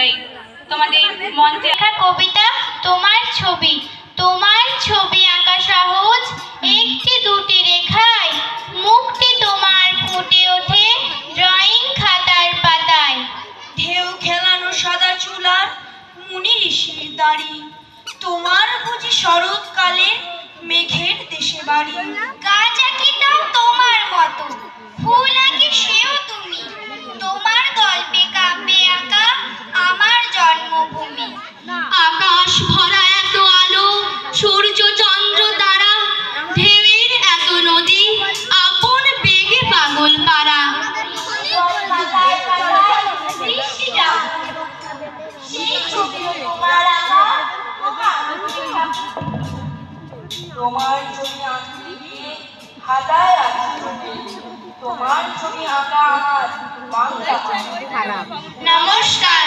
এই তোমাদের মঞ্চে কবিতা তোমার ছবি আঁকা সহজ, একটি দুটি রেখায় মুখটি তোমার ফুটে ওঠে ড্রয়িং খাতার পাতায়। ঢেউ খেলানো সাদা চুলার মুনি ঋষির দাড়ি, তোমার বুঝি শরৎকালে মেঘের দেশে বাড়ি। গাছ আঁকি দাও তোমার মতো, ফুল আঁকি সেও তুমি, তোমার গল্পে কাব্যে আঁকা আমার জন্মভূমি। আকাশ ভরা এত আলো, সূর্য চন্দ্র তারা, ঢেউয়ের এত নদী, আপন বেগে পাগল পারা। তোমার ছবি আঁকতে গিয়ে হাজার আঁকি, তোমার ছবি আঁকা আমার বাংলা। নমস্কার।